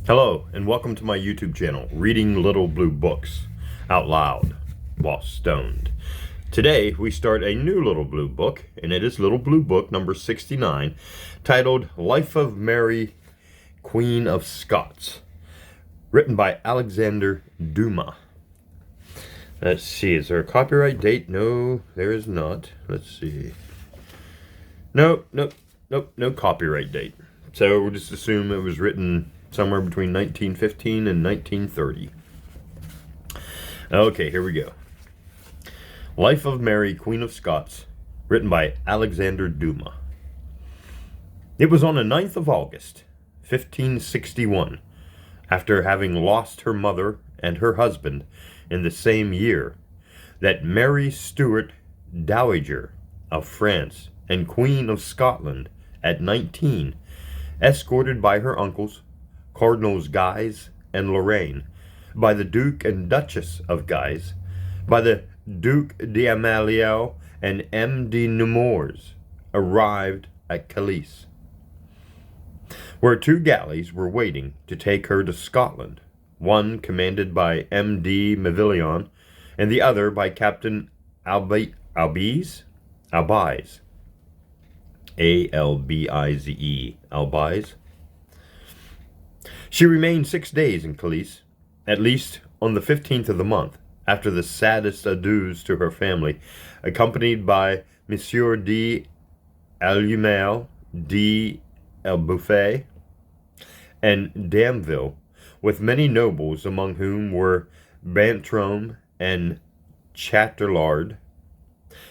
Hello, and welcome to my YouTube channel, Reading Little Blue Books out loud while stoned. Today, we start a new Little Blue Book, and it is Little Blue Book number 69, titled Life of Mary, Queen of Scots, written by Alexander Dumas. Let's see, is there a copyright date? No, there is not. Let's see. No copyright date. So we'll just assume it was written somewhere between 1915 and 1930. Okay, here we go. Life of Mary, Queen of Scots, written by Alexander Dumas. It was on the 9th of August, 1561, after having lost her mother and her husband in the same year, that Mary Stuart, Dowager of France and Queen of Scotland at 19, escorted by her uncles, Cardinals Guise and Lorraine, by the Duke and Duchess of Guise, by the Duc d'Aumale and M. de Nemours, arrived at Calais, where two galleys were waiting to take her to Scotland, one commanded by M. de Mavillon, and the other by Captain Albize, A-L-B-I-Z-E, Albize. She remained 6 days in Calais, at least on the 15th of the month, after the saddest adieus to her family, accompanied by Monsieur de Allumel, de Elbeuf, and Damville, with many nobles, among whom were Bantrome and Chatelard.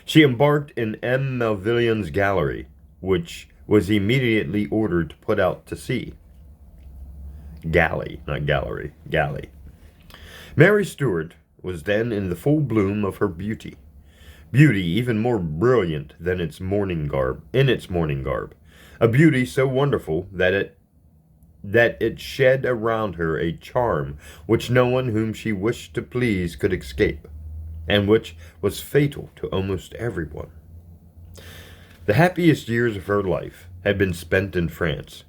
She embarked in M. Melvillion's galley, which was immediately ordered to put out to sea. Galley, not gallery, galley. Mary Stuart was then in the full bloom of her beauty even more brilliant than its mourning garb, a beauty so wonderful that it shed around her a charm which no one whom she wished to please could escape, and which was fatal to almost everyone. The happiest years of her life had been spent in France.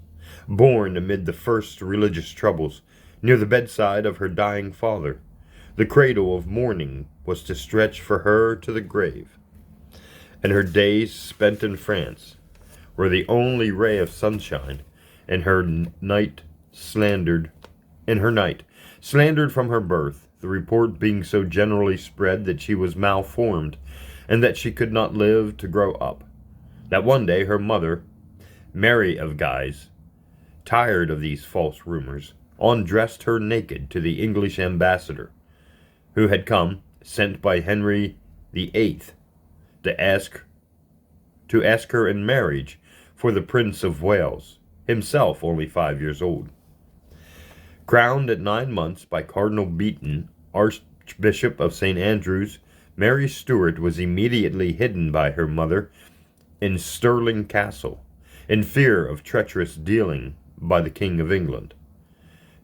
Born amid the first religious troubles, near the bedside of her dying father, the cradle of mourning was to stretch for her to the grave, and her days spent in France were the only ray of sunshine in her night, slandered from her birth, the report being so generally spread that she was malformed, and that she could not live to grow up, that one day her mother, Mary of Guise, tired of these false rumors, undressed her naked to the English ambassador, who had come, sent by Henry VIII, to ask her in marriage for the Prince of Wales, himself only 5 years old. Crowned at 9 months by Cardinal Beaton, Archbishop of St. Andrews, Mary Stuart was immediately hidden by her mother in Stirling Castle, in fear of treacherous dealing by the King of England.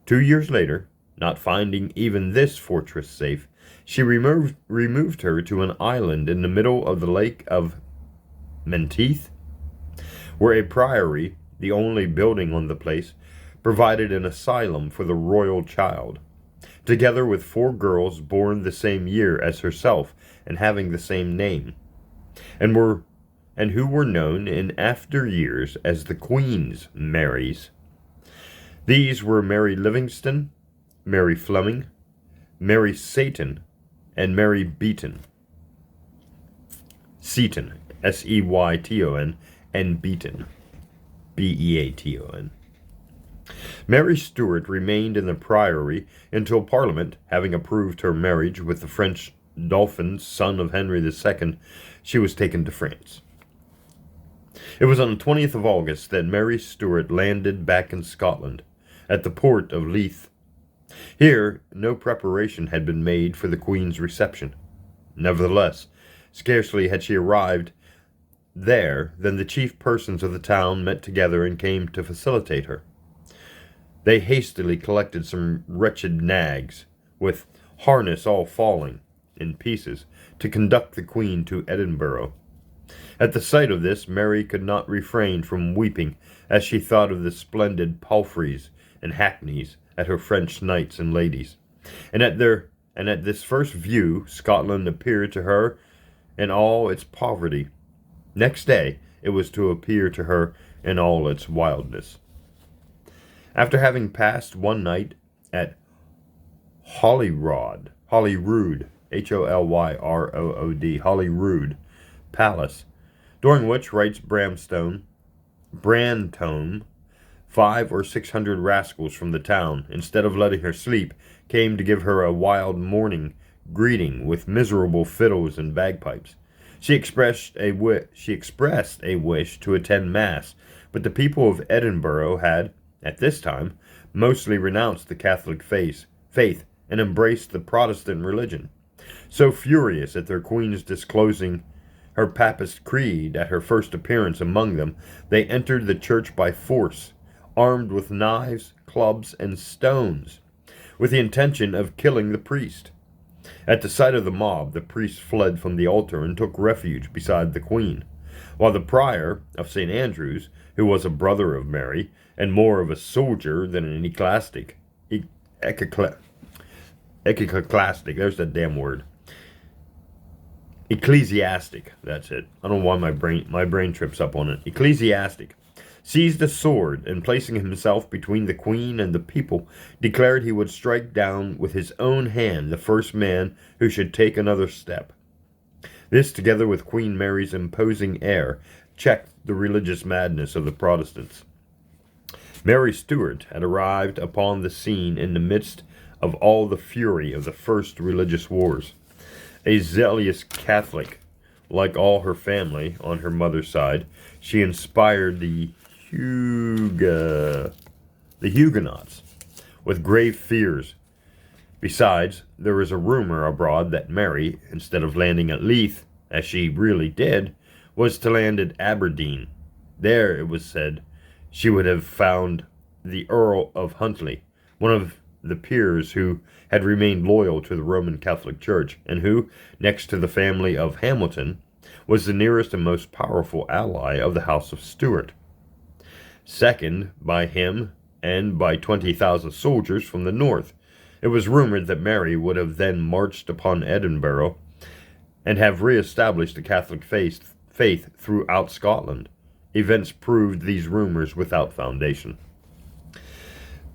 2 years later, not finding even this fortress safe, she removed her to an island in the middle of the Lake of Menteith, where a priory, the only building on the place, provided an asylum for the royal child, together with 4 girls born the same year as herself and having the same name, and who were known in after years as the Queen's Marys. These were Mary Livingston, Mary Fleming, Mary Seyton, and Mary Seaton, S-E-Y-T-O-N, and Beaton, B-E-A-T-O-N. Mary Stuart remained in the priory until Parliament, having approved her marriage with the French Dauphin, son of Henry II, she was taken to France. It was on the 20th of August that Mary Stuart landed back in Scotland, at the port of Leith. Here, no preparation had been made for the Queen's reception. Nevertheless, scarcely had she arrived there than the chief persons of the town met together and came to facilitate her. They hastily collected some wretched nags, with harness all falling in pieces, to conduct the Queen to Edinburgh. At the sight of this, Mary could not refrain from weeping as she thought of the splendid palfreys and hackneys at her French knights and ladies. And at this first view, Scotland appeared to her in all its poverty. Next day, it was to appear to her in all its wildness. After having passed one night at Holyrood, Holyrood, Holyrood, Holyrood Palace, during which, writes Brantome, 500 or 600 rascals from the town, instead of letting her sleep, came to give her a wild morning greeting with miserable fiddles and bagpipes. She expressed a wish to attend Mass, but the people of Edinburgh had, at this time, mostly renounced the Catholic faith and embraced the Protestant religion. So furious at their queen's disclosing her papist creed at her first appearance among them, they entered the church by force, armed with knives, clubs, and stones, with the intention of killing the priest. At the sight of the mob, the priest fled from the altar and took refuge beside the queen, while the prior of St. Andrew's, who was a brother of Mary, and more of a soldier than an ecclesiastic, there's that damn word. Ecclesiastic, that's it. I don't know why my brain trips up on it. Ecclesiastic seized a sword and, placing himself between the queen and the people, declared he would strike down with his own hand the first man who should take another step. This, together with Queen Mary's imposing air, checked the religious madness of the Protestants. Mary Stuart had arrived upon the scene in the midst of all the fury of the first religious wars. A zealous Catholic, like all her family on her mother's side, she inspired the Huguenots with grave fears. Besides, there was a rumor abroad that Mary, instead of landing at Leith, as she really did, was to land at Aberdeen. There, it was said, she would have found the Earl of Huntly, one of the peers who had remained loyal to the Roman Catholic Church, and who, next to the family of Hamilton, was the nearest and most powerful ally of the House of Stuart. Second by him and by 20,000 soldiers from the north, it was rumored that Mary would have then marched upon Edinburgh and have re-established the Catholic faith throughout Scotland. Events proved these rumors without foundation.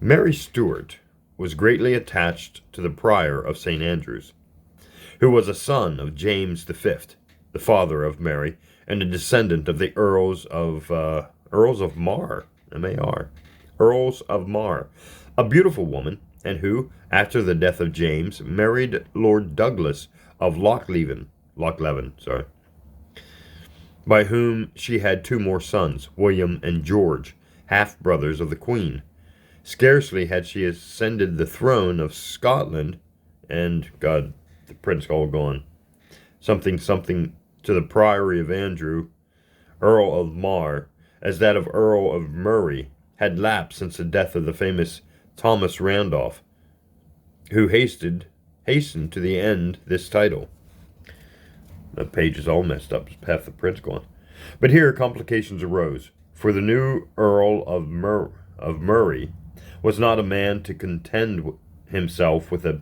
Mary Stuart was greatly attached to the prior of St. Andrews, who was a son of James V, the father of Mary, and a descendant of the Earls of Mar, M-A-R, Earls of Mar, a beautiful woman, and who, after the death of James, married Lord Douglas of Lochleven, by whom she had two more sons, William and George, half-brothers of the Queen. Scarcely had she ascended the throne of Scotland, and, God, the prince all gone, something to the priory of Andrew, Earl of Mar, as that of Earl of Murray, had lapsed since the death of the famous Thomas Randolph, who hastened to the end this title. The page is all messed up, half the print's gone. But here complications arose, for the new Earl of Murray was not a man to contend himself with a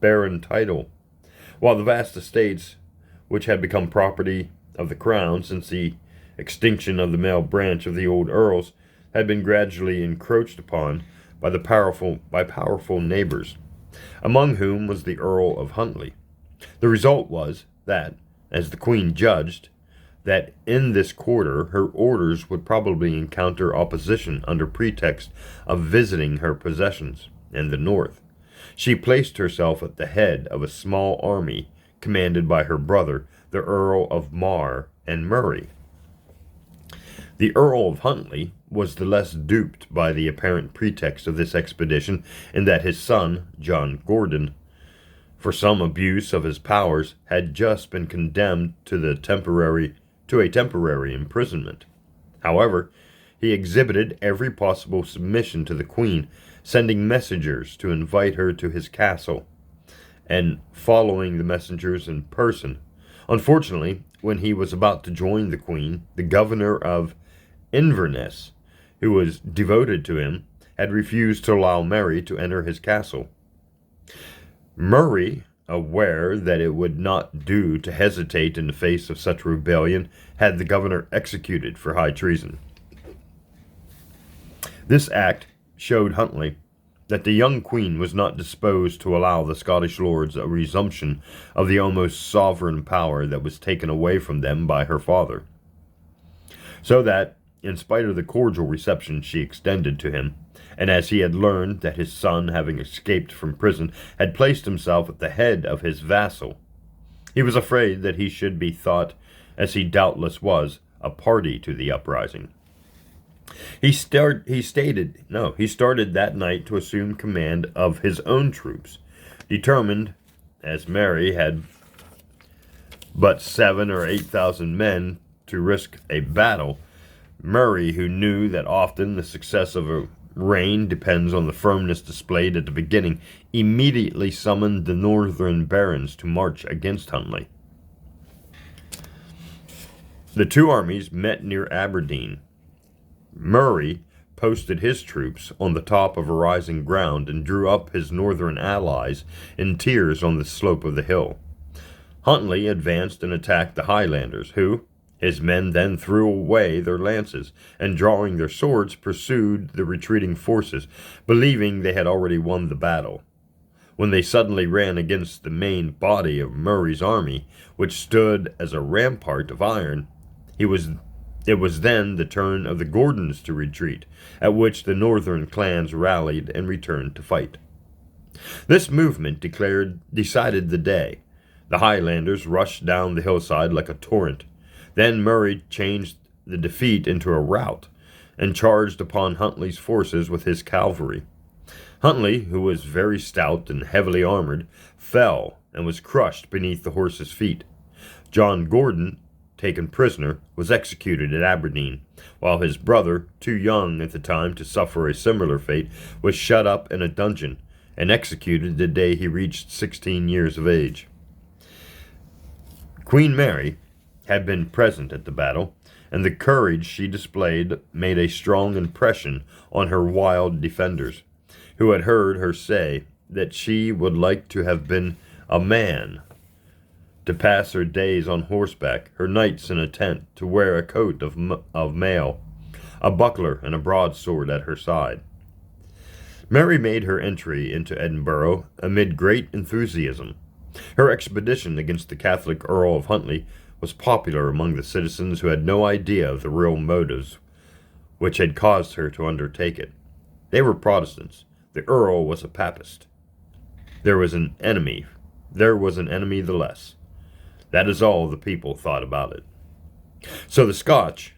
barren title, while the vast estates, which had become property of the crown since the extinction of the male branch of the old earls, had been gradually encroached upon by powerful neighbors, among whom was the Earl of Huntly. The result was that, as the Queen judged, that in this quarter her orders would probably encounter opposition under pretext of visiting her possessions in the north. She placed herself at the head of a small army commanded by her brother, the Earl of Mar and Murray. The Earl of Huntly was the less duped by the apparent pretext of this expedition, in that his son, John Gordon, for some abuse of his powers, had just been condemned to a temporary imprisonment. However, he exhibited every possible submission to the Queen, sending messengers to invite her to his castle, and following the messengers in person. Unfortunately, when he was about to join the Queen, the governor of Inverness, who was devoted to him, had refused to allow Mary to enter his castle. Murray, aware that it would not do to hesitate in the face of such rebellion, had the governor executed for high treason. This act showed Huntly that the young queen was not disposed to allow the Scottish lords a resumption of the almost sovereign power that was taken away from them by her father. So that, in spite of the cordial reception she extended to him, and as he had learned that his son, having escaped from prison, had placed himself at the head of his vassal, he was afraid that he should be thought, as he doubtless was, a party to the uprising. He started that night to assume command of his own troops, determined, as Mary had but 7,000 or 8,000 men, to risk a battle. Murray, who knew that often the success of a reign depends on the firmness displayed at the beginning, immediately summoned the northern barons to march against Huntly. The two armies met near Aberdeen. Murray posted his troops on the top of a rising ground and drew up his northern allies in tiers on the slope of the hill. Huntly advanced and attacked the Highlanders, who, his men then threw away their lances, and drawing their swords pursued the retreating forces, believing they had already won the battle, when they suddenly ran against the main body of Murray's army, which stood as a rampart of iron. It was then the turn of the Gordons to retreat, at which the northern clans rallied and returned to fight. This movement decided the day. The Highlanders rushed down the hillside like a torrent. Then Murray changed the defeat into a rout, and charged upon Huntly's forces with his cavalry. Huntly, who was very stout and heavily armored, fell and was crushed beneath the horses' feet. John Gordon, taken prisoner, was executed at Aberdeen, while his brother, too young at the time to suffer a similar fate, was shut up in a dungeon and executed the day he reached 16 years of age. Queen Mary had been present at the battle, and the courage she displayed made a strong impression on her wild defenders, who had heard her say that she would like to have been a man, to pass her days on horseback, her nights in a tent, to wear a coat of mail, a buckler and a broadsword at her side. Mary made her entry into Edinburgh amid great enthusiasm. Her expedition against the Catholic Earl of Huntly was popular among the citizens, who had no idea of the real motives which had caused her to undertake it. They were Protestants. The Earl was a Papist. There was an enemy the less. That is all the people thought about it. So the Scotch,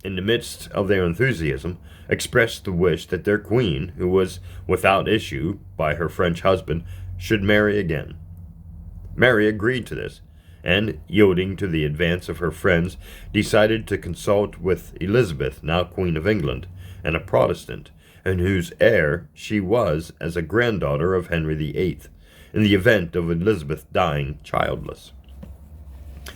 in the midst of their enthusiasm, expressed the wish that their queen, who was without issue by her French husband, should marry again. Mary agreed to this, and, yielding to the advance of her friends, decided to consult with Elizabeth, now Queen of England, and a Protestant, and whose heir she was as a granddaughter of Henry VIII, in the event of Elizabeth dying childless.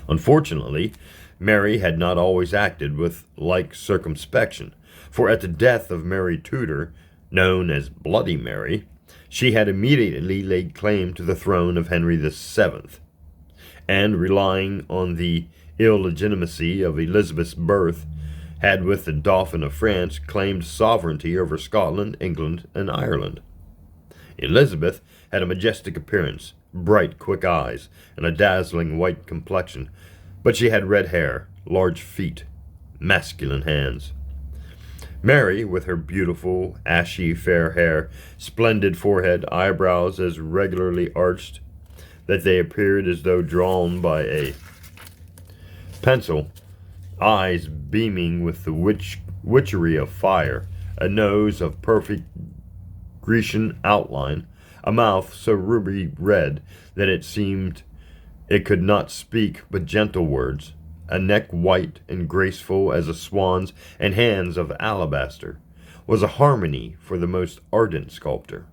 Unfortunately, Mary had not always acted with like circumspection, for at the death of Mary Tudor, known as Bloody Mary, she had immediately laid claim to the throne of Henry VII, and, relying on the illegitimacy of Elizabeth's birth, had with the Dauphin of France claimed sovereignty over Scotland, England, and Ireland. Elizabeth had a majestic appearance, bright, quick eyes, and a dazzling white complexion, but she had red hair, large feet, masculine hands. Mary, with her beautiful, ashy fair hair, splendid forehead, eyebrows as regularly arched that they appeared as though drawn by a pencil, eyes beaming with the witchery of fire, a nose of perfect Grecian outline, a mouth so ruby red that it seemed it could not speak but gentle words, a neck white and graceful as a swan's, and hands of alabaster, was a harmony for the most ardent sculptor.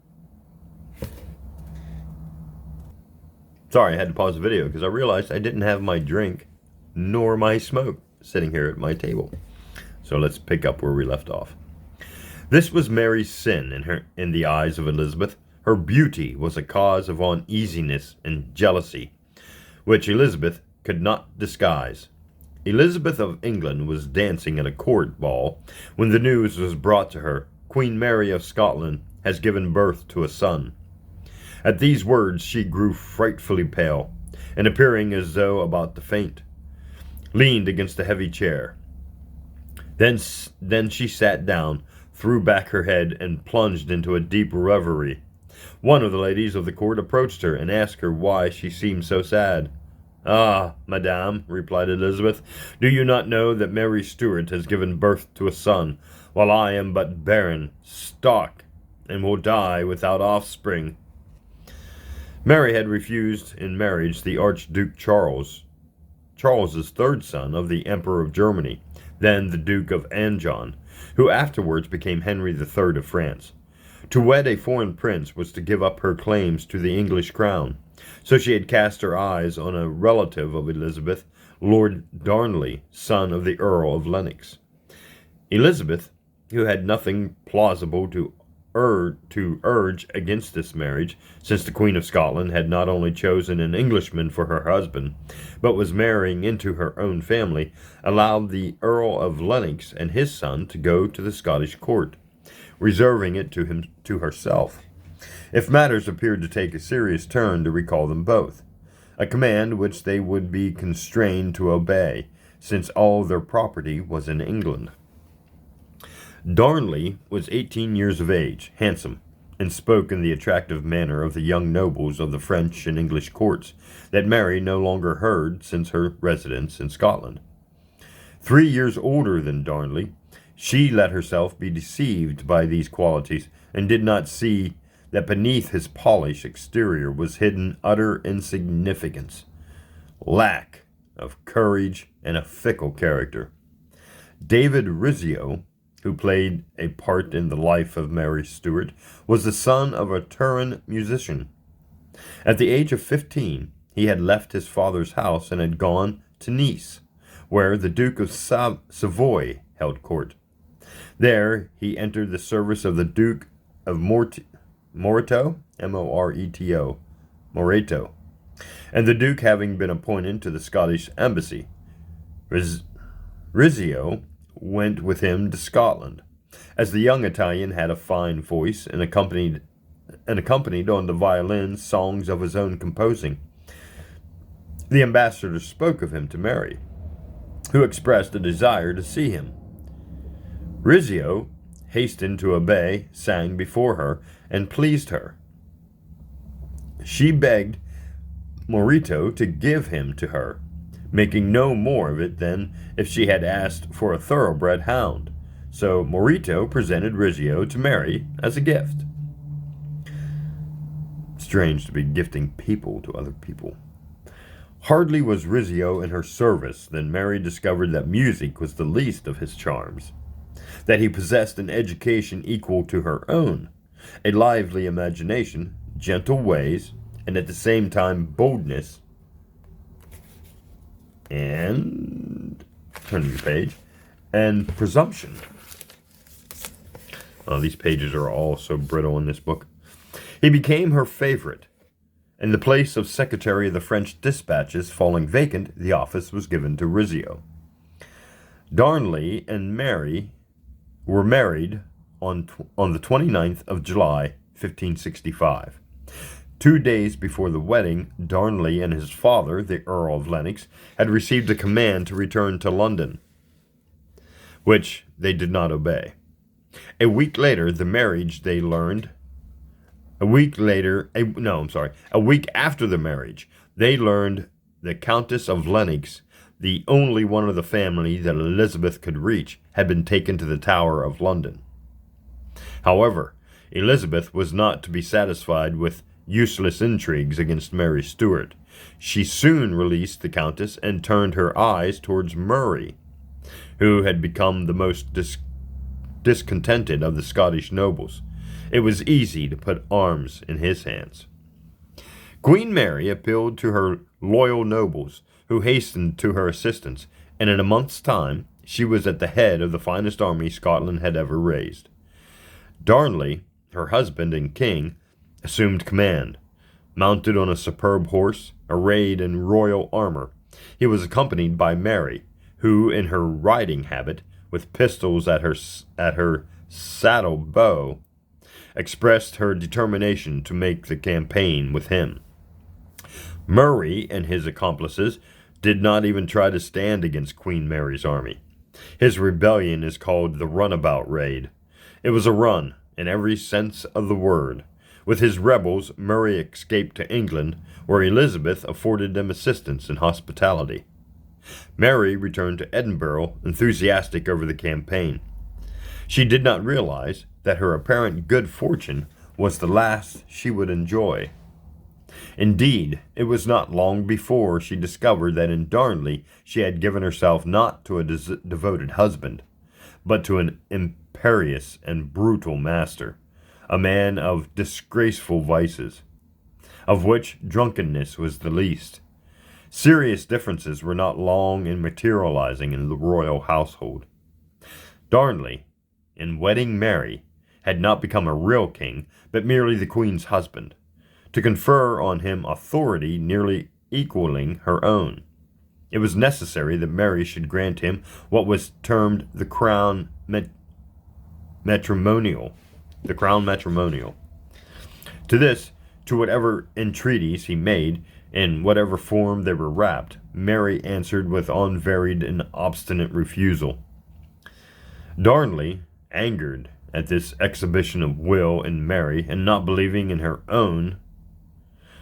Sorry, I had to pause the video because I realized I didn't have my drink nor my smoke sitting here at my table. So let's pick up where we left off. This was Mary's sin in the eyes of Elizabeth. Her beauty was a cause of uneasiness and jealousy, which Elizabeth could not disguise. Elizabeth of England was dancing at a court ball when the news was brought to her, Queen Mary of Scotland has given birth to a son. At these words she grew frightfully pale, and appearing as though about to faint, leaned against a heavy chair. Then she sat down, threw back her head, and plunged into a deep reverie. One of the ladies of the court approached her and asked her why she seemed so sad. "Ah, madame," replied Elizabeth, "do you not know that Mary Stuart has given birth to a son, while I am but barren, stock, and will die without offspring?" Mary had refused in marriage the Archduke Charles's third son of the Emperor of Germany, then the Duke of Anjou, who afterwards became Henry III of France. To wed a foreign prince was to give up her claims to the English crown, so she had cast her eyes on a relative of Elizabeth, Lord Darnley, son of the Earl of Lennox. Elizabeth, who had nothing plausible to urge against this marriage, since the Queen of Scotland had not only chosen an Englishman for her husband, but was marrying into her own family, allowed the Earl of Lennox and his son to go to the Scottish court, reserving it to herself, if matters appeared to take a serious turn, to recall them both, a command which they would be constrained to obey, since all their property was in England. Darnley was 18 years of age, handsome, and spoke in the attractive manner of the young nobles of the French and English courts that Mary no longer heard since her residence in Scotland. 3 years older than Darnley, she let herself be deceived by these qualities, and did not see that beneath his polished exterior was hidden utter insignificance, lack of courage, and a fickle character. David Rizzio, who played a part in the life of Mary Stuart, was the son of a Turin musician. At the age of 15, he had left his father's house and had gone to Nice, where the Duke of Savoy held court. There he entered the service of the Duke of Moreto, M-O-R-E-T-O, Moreto, and the Duke having been appointed to the Scottish embassy, Rizzio went with him to Scotland, as the young Italian had a fine voice and accompanied on the violin songs of his own composing. The ambassador spoke of him to Mary, who expressed a desire to see him. Rizzio hastened to obey, sang before her, and pleased her. She begged Moreto to give him to her, making no more of it than if she had asked for a thoroughbred hound. So Moreto presented Rizzio to Mary as a gift. Strange to be gifting people to other people. Hardly was Rizzio in her service than Mary discovered that music was the least of his charms, that he possessed an education equal to her own, a lively imagination, gentle ways, and at the same time boldness, and, turning the page, and presumption. Oh, these pages are all so brittle in this book. He became her favorite. In the place of Secretary of the French Dispatches falling vacant, the office was given to Rizzio. Darnley and Mary were married on the 29th of July, 1565. 2 days before the wedding, Darnley and his father, the Earl of Lennox, had received a command to return to London, which they did not obey. A week after the marriage, they learned the Countess of Lennox, the only one of the family that Elizabeth could reach, had been taken to the Tower of London. However, Elizabeth was not to be satisfied with useless intrigues against Mary Stuart. She soon released the Countess and turned her eyes towards Murray, who had become the most discontented of the Scottish nobles. It was easy to put arms in his hands. Queen Mary appealed to her loyal nobles, who hastened to her assistance, and in a month's time she was at the head of the finest army Scotland had ever raised. Darnley, her husband and king, assumed command. Mounted on a superb horse, arrayed in royal armor, he was accompanied by Mary, who, in her riding habit, with pistols at her saddle bow, expressed her determination to make the campaign with him. Murray and his accomplices did not even try to stand against Queen Mary's army. His rebellion is called the Runabout Raid. It was a run, in every sense of the word. With his rebels, Murray escaped to England, where Elizabeth afforded them assistance and hospitality. Mary returned to Edinburgh, enthusiastic over the campaign. She did not realize that her apparent good fortune was the last she would enjoy. Indeed, it was not long before she discovered that in Darnley she had given herself not to a devoted husband, but to an imperious and brutal master, a man of disgraceful vices, of which drunkenness was the least. Serious differences were not long in materializing in the royal household. Darnley, in wedding Mary, had not become a real king, but merely the queen's husband, to confer on him authority nearly equaling her own. It was necessary that Mary should grant him what was termed the crown matrimonial. The crown matrimonial. To this, to whatever entreaties he made, in whatever form they were wrapped, Mary answered with unvaried and obstinate refusal. Darnley, angered at this exhibition of will in Mary, and not believing in her own,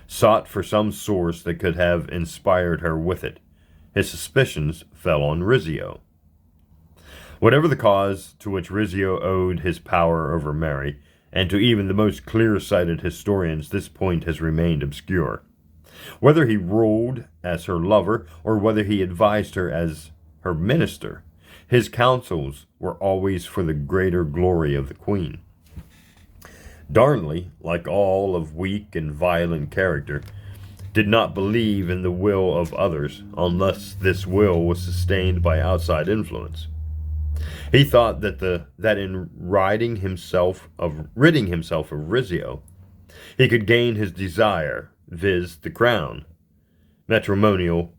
sought for some source that could have inspired her with it. His suspicions fell on Rizzio. Whatever the cause to which Rizzio owed his power over Mary, and to even the most clear-sighted historians this point has remained obscure. Whether he ruled as her lover, or whether he advised her as her minister, his counsels were always for the greater glory of the queen. Darnley, like all of weak and violent character, did not believe in the will of others unless this will was sustained by outside influence. He thought that in ridding himself of Rizzio, he could gain his desire, viz., the crown matrimonial.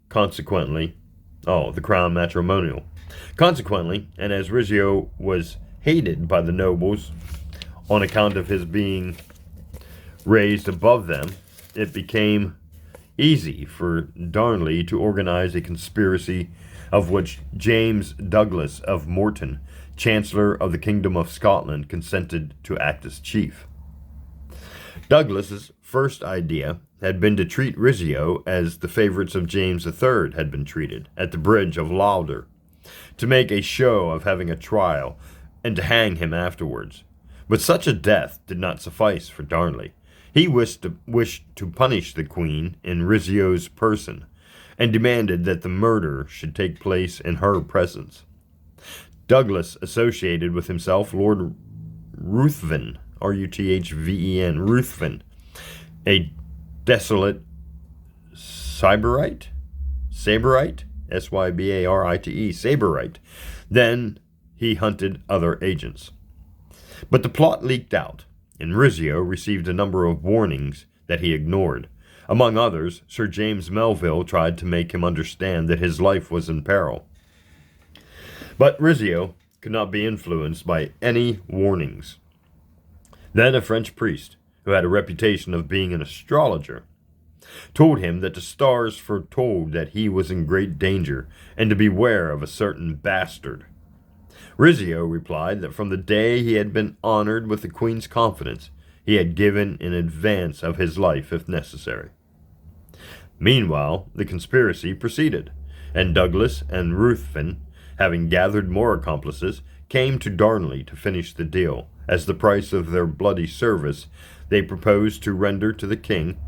Consequently, and as Rizzio was hated by the nobles on account of his being raised above them, it became easy for Darnley to organize a conspiracy of which James Douglas of Morton, Chancellor of the Kingdom of Scotland, consented to act as chief. Douglas's first idea had been to treat Rizzio as the favorites of James III had been treated at the Bridge of Lauder, to make a show of having a trial, and to hang him afterwards. But such a death did not suffice for Darnley. He wished to punish the queen in Rizzio's person, and demanded that the murder should take place in her presence. Douglas associated with himself Lord Ruthven, Ruthven, Ruthven, a desolate Sybarite, Sybarite, Sybarite. Then he hunted other agents. But the plot leaked out, and Rizzio received a number of warnings that he ignored. Among others, Sir James Melville tried to make him understand that his life was in peril. But Rizzio could not be influenced by any warnings. Then a French priest, who had a reputation of being an astrologer, told him that the stars foretold that he was in great danger, and to beware of a certain bastard. Rizzio replied that from the day he had been honored with the queen's confidence, he had given in advance of his life if necessary. Meanwhile, the conspiracy proceeded, and Douglas and Ruthven, having gathered more accomplices, came to Darnley to finish the deal. As the price of their bloody service they proposed to render to the king,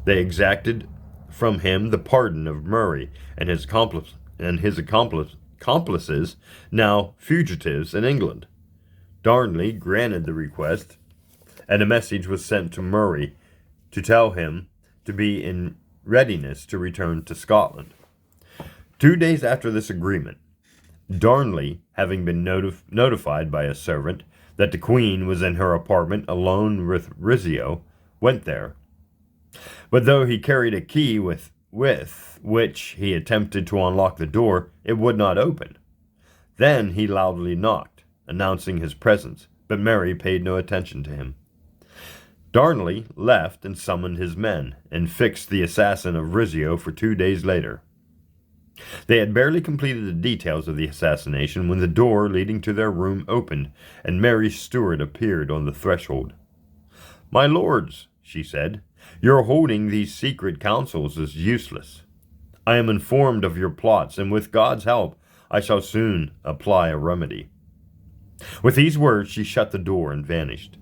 they exacted from him the pardon of Murray and his accomplices, now fugitives in England. Darnley granted the request, and a message was sent to Murray to tell him to be in readiness to return to Scotland. 2 days after this agreement, Darnley, having been notified by a servant that the queen was in her apartment alone with Rizzio, went there. But though he carried a key with which he attempted to unlock the door, it would not open. Then he loudly knocked, announcing his presence, but Mary paid no attention to him. Darnley left and summoned his men, and fixed the assassin of Rizzio for 2 days later. They had barely completed the details of the assassination when the door leading to their room opened, and Mary's steward appeared on the threshold. "My lords," she said, "your holding these secret councils is useless. I am informed of your plots, and with God's help, I shall soon apply a remedy." With these words, she shut the door and vanished.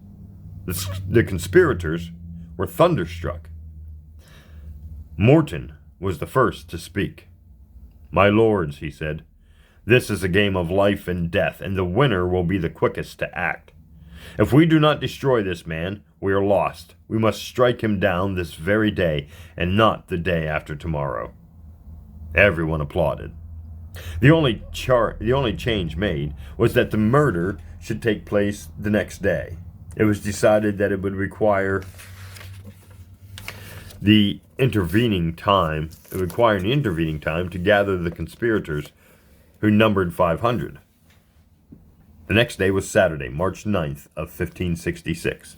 The conspirators were thunderstruck. Morton was the first to speak. "My lords," he said, "this is a game of life and death, and the winner will be the quickest to act. If we do not destroy this man, we are lost. We must strike him down this very day, and not the day after tomorrow." Everyone applauded. The only change made was that the murder should take place the next day. It was decided that it would require an intervening time to gather the conspirators, who numbered 500. The next day was Saturday, March 9th of 1566.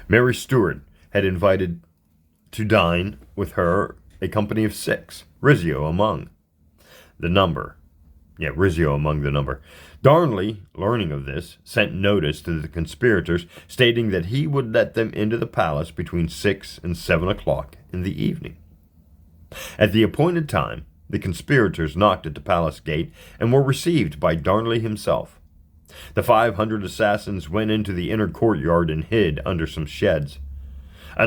Mary Stuart had invited to dine with her a company of 6, Rizzio among the number. Darnley, learning of this, sent notice to the conspirators stating that he would let them into the palace between 6 and 7 o'clock in the evening. At the appointed time, the conspirators knocked at the palace gate and were received by Darnley himself. The 500 assassins went into the inner courtyard and hid under some sheds. A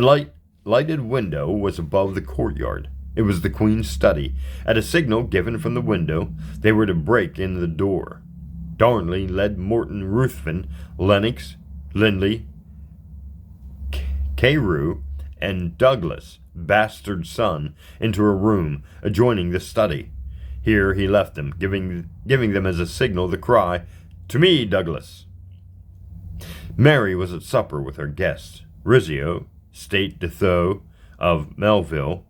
lighted window was above the courtyard. It was the Queen's study. At a signal given from the window, they were to break in the door. Darnley led Morton Ruthven, Lennox, Lindley, Carew, and Douglas, bastard son, into a room adjoining the study. Here he left them, giving them as a signal the cry, "To me, Douglas!" Mary was at supper with her guests. Rizzio, State de Thou of Melville,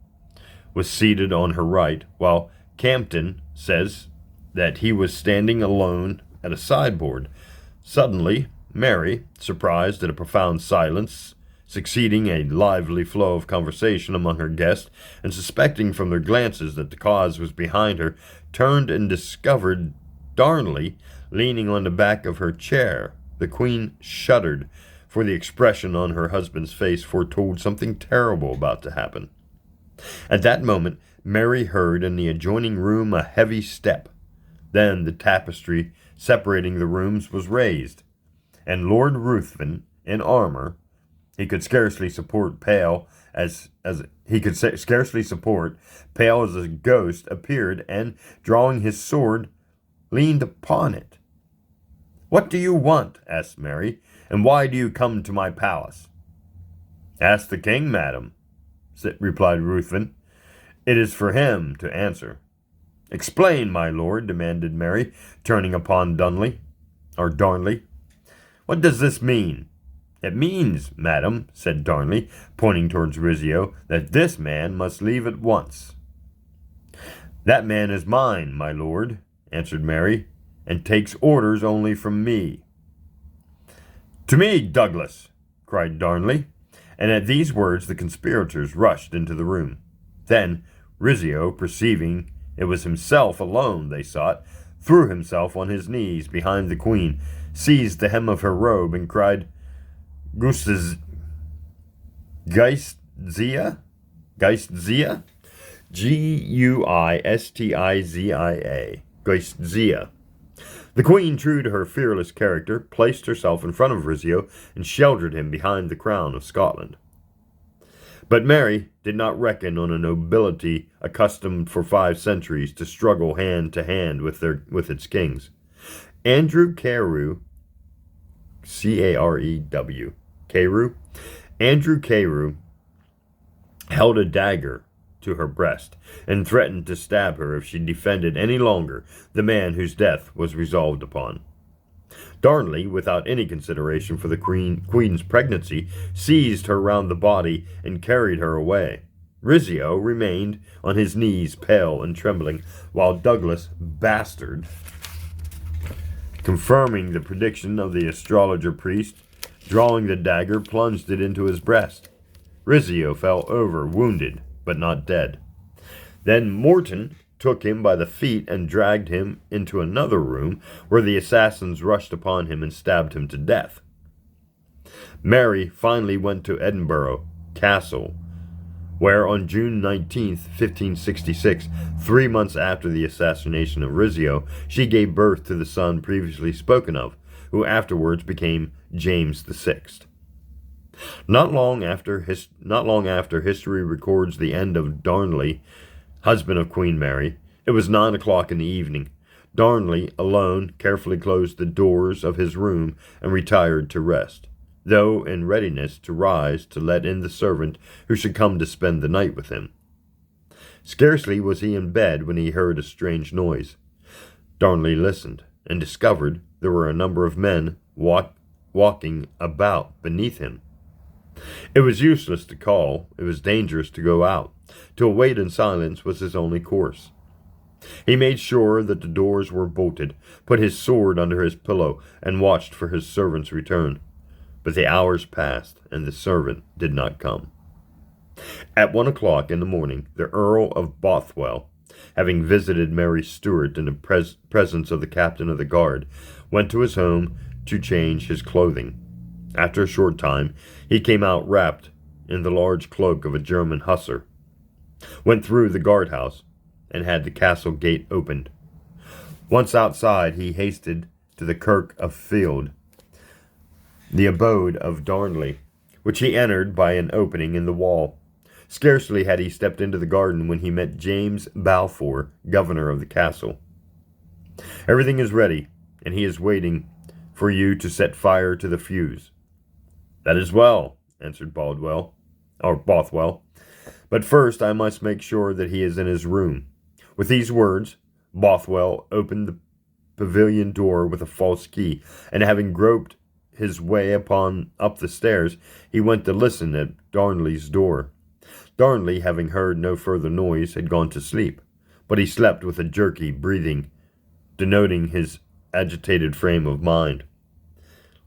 was seated on her right, while Campton says that he was standing alone at a sideboard. Suddenly, Mary, surprised at a profound silence, succeeding a lively flow of conversation among her guests, and suspecting from their glances that the cause was behind her, turned and discovered Darnley leaning on the back of her chair. The Queen shuddered, for the expression on her husband's face foretold something terrible about to happen. At that moment, Mary heard in the adjoining room a heavy step. Then the tapestry separating the rooms was raised, and Lord Ruthven, in armor, he could scarcely support, pale as a ghost, appeared, and, drawing his sword, leaned upon it. "What do you want?" asked Mary, "and why do you come to my palace?" "Ask the king, madam," replied Ruthven. "It is for him to answer." "Explain, my lord," demanded Mary, turning upon Darnley. "What does this mean?" "It means, madam," said Darnley, pointing towards Rizzio, "that this man must leave at once." "That man is mine, my lord," answered Mary, "and takes orders only from me." "To me, Douglas!" cried Darnley, and at these words the conspirators rushed into the room. Then Rizzio, perceiving it was himself alone they sought, threw himself on his knees behind the Queen, seized the hem of her robe, and cried, Geistzia? Geistzia? Guistia. Geistzia. The Queen, true to her fearless character, placed herself in front of Rizzio and sheltered him behind the crown of Scotland. But Mary did not reckon on a nobility accustomed for 5 centuries to struggle hand to hand with its kings. Andrew Carew, Carew, Andrew Carew held a dagger to her breast and threatened to stab her if she defended any longer the man whose death was resolved upon. Darnley, without any consideration for the queen's pregnancy, seized her round the body and carried her away. Rizzio remained on his knees, pale and trembling, while Douglas, bastard, confirming the prediction of the astrologer priest, drawing the dagger, plunged it into his breast. Rizzio fell over, wounded, but not dead. Then Morton took him by the feet and dragged him into another room, where the assassins rushed upon him and stabbed him to death. Mary finally went to Edinburgh Castle, where on June 19th, 1566, 3 months after the assassination of Rizzio, she gave birth to the son previously spoken of, who afterwards became James VI. Not long after history records the end of Darnley, husband of Queen Mary. It was 9 o'clock in the evening. Darnley, alone, carefully closed the doors of his room and retired to rest, though in readiness to rise to let in the servant who should come to spend the night with him. Scarcely was he in bed when he heard a strange noise. Darnley listened, and discovered there were a number of men walking about beneath him. It was useless to call, it was dangerous to go out. To wait in silence was his only course. He made sure that the doors were bolted, put his sword under his pillow, and watched for his servant's return. But the hours passed, and the servant did not come. At 1 o'clock in the morning, the Earl of Bothwell, having visited Mary Stuart in the presence of the captain of the guard, went to his home to change his clothing. After a short time, he came out wrapped in the large cloak of a German hussar, went through the guardhouse, and had the castle gate opened. Once outside, he hasted to the Kirk of Field, the abode of Darnley, which he entered by an opening in the wall. Scarcely had he stepped into the garden when he met James Balfour, governor of the castle. "Everything is ready, and he is waiting for you to set fire to the fuse." "That is well," answered Bothwell. "But first I must make sure that he is in his room." With these words, Bothwell opened the pavilion door with a false key, and having groped his way up the stairs, he went to listen at Darnley's door. Darnley, having heard no further noise, had gone to sleep, but he slept with a jerky breathing, denoting his agitated frame of mind.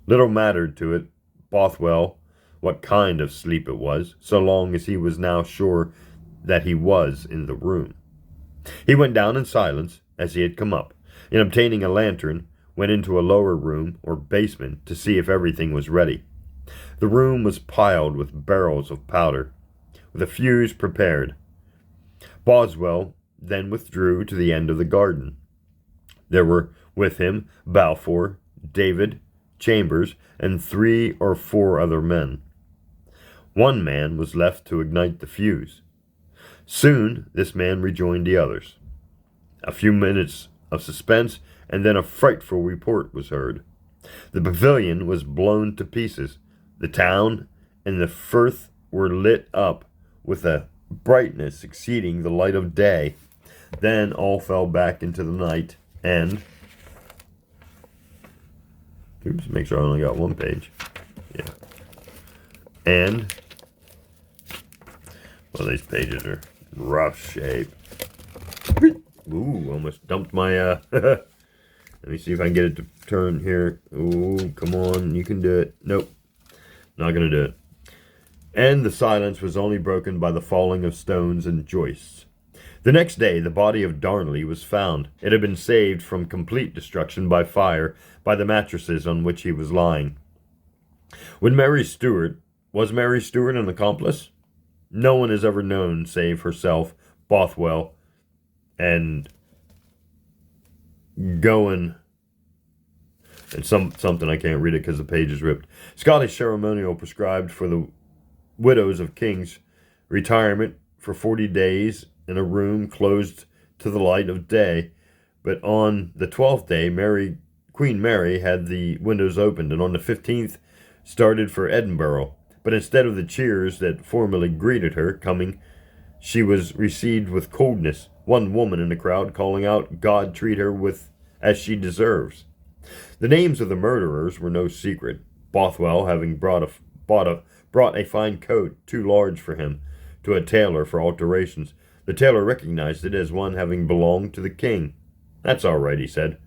Little mattered to it, Bothwell, what kind of sleep it was, so long as he was now sure that he was in the room. He went down in silence, as he had come up, and obtaining a lantern, went into a lower room, or basement, to see if everything was ready. The room was piled with barrels of powder, with a fuse prepared. Boswell then withdrew to the end of the garden. There were with him Balfour, David, Chambers, and 3 or 4 other men. One man was left to ignite the fuse. Soon this man rejoined the others. A few minutes of suspense, and then a frightful report was heard. The pavilion was blown to pieces. The town and the firth were lit up with a brightness exceeding the light of day. Then all fell back into the night, and... Oops, make sure I only got one page. Yeah. And... well, these pages are rough shape. Ooh, almost dumped my, let me see if I can get it to turn here. Ooh, come on, you can do it. Nope, not gonna do it. And the silence was only broken by the falling of stones and joists. The next day, the body of Darnley was found. It had been saved from complete destruction by fire by the mattresses on which he was lying. Was Mary Stuart an accomplice? No one has ever known, save herself, Bothwell, and Gowan, and something I can't read it because the page is ripped. Scottish ceremonial prescribed for the widows of kings retirement for 40 days in a room closed to the light of day, but on the 12th day, Queen Mary had the windows opened, and on the 15th started for Edinburgh. But instead of the cheers that formerly greeted her coming, she was received with coldness, one woman in the crowd calling out, "God treat her as she deserves." The names of the murderers were no secret, Bothwell having brought a fine coat too large for him to a tailor for alterations. The tailor recognized it as one having belonged to the king. "That's all right," he said.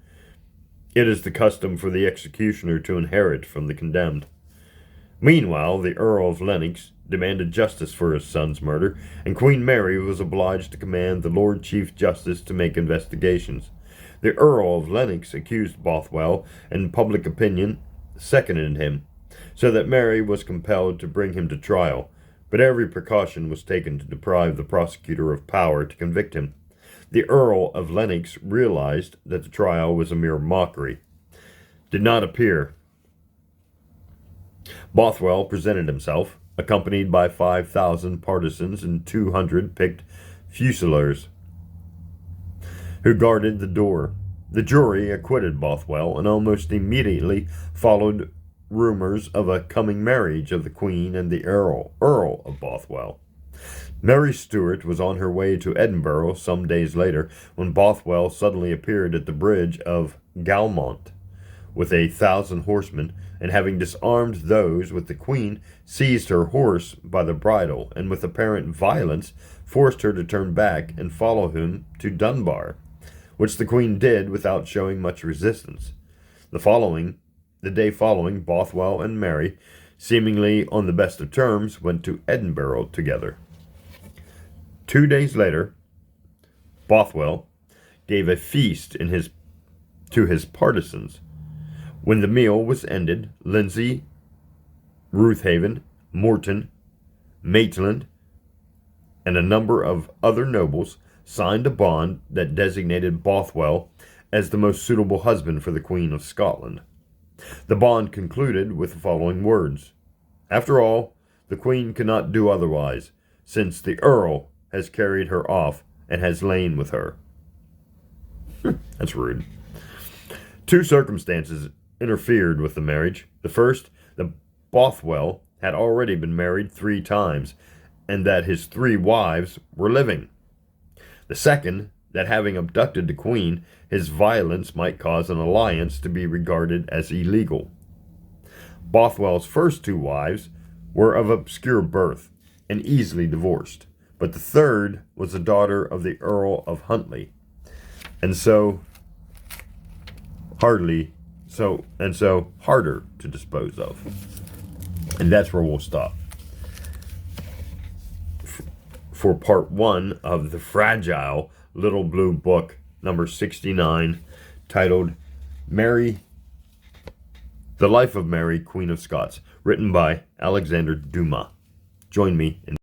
"It is the custom for the executioner to inherit from the condemned." Meanwhile, the Earl of Lennox demanded justice for his son's murder, and Queen Mary was obliged to command the Lord Chief Justice to make investigations. The Earl of Lennox accused Bothwell, and public opinion seconded him, so that Mary was compelled to bring him to trial, but every precaution was taken to deprive the prosecutor of power to convict him. The Earl of Lennox realized that the trial was a mere mockery. Did not appear. Bothwell presented himself, accompanied by 5,000 partisans and 200 picked fusiliers, who guarded the door. The jury acquitted Bothwell, and almost immediately followed rumors of a coming marriage of the Queen and the Earl of Bothwell. Mary Stuart was on her way to Edinburgh some days later, when Bothwell suddenly appeared at the bridge of Galmont with 1,000 horsemen, and having disarmed those with the Queen, seized her horse by the bridle, and with apparent violence forced her to turn back and follow him to Dunbar, which the Queen did without showing much resistance. The day following, Bothwell and Mary, seemingly on the best of terms, went to Edinburgh together. 2 days later, Bothwell gave a feast to his partisans. When the meal was ended, Lindsay, Ruthhaven, Morton, Maitland, and a number of other nobles signed a bond that designated Bothwell as the most suitable husband for the Queen of Scotland. The bond concluded with the following words: "After all, the Queen cannot do otherwise, since the Earl has carried her off and has lain with her." That's rude. Two circumstances interfered with the marriage. The first, that Bothwell had already been married 3 times, and that his 3 wives were living. The second, that having abducted the Queen, his violence might cause an alliance to be regarded as illegal. Bothwell's first 2 wives were of obscure birth and easily divorced, but the third was a daughter of the Earl of Huntly, and so harder to dispose of. And that's where we'll stop for part 1 of the fragile Little Blue Book, number 69, titled Mary, The Life of Mary, Queen of Scots, written by Alexander Dumas. Join me in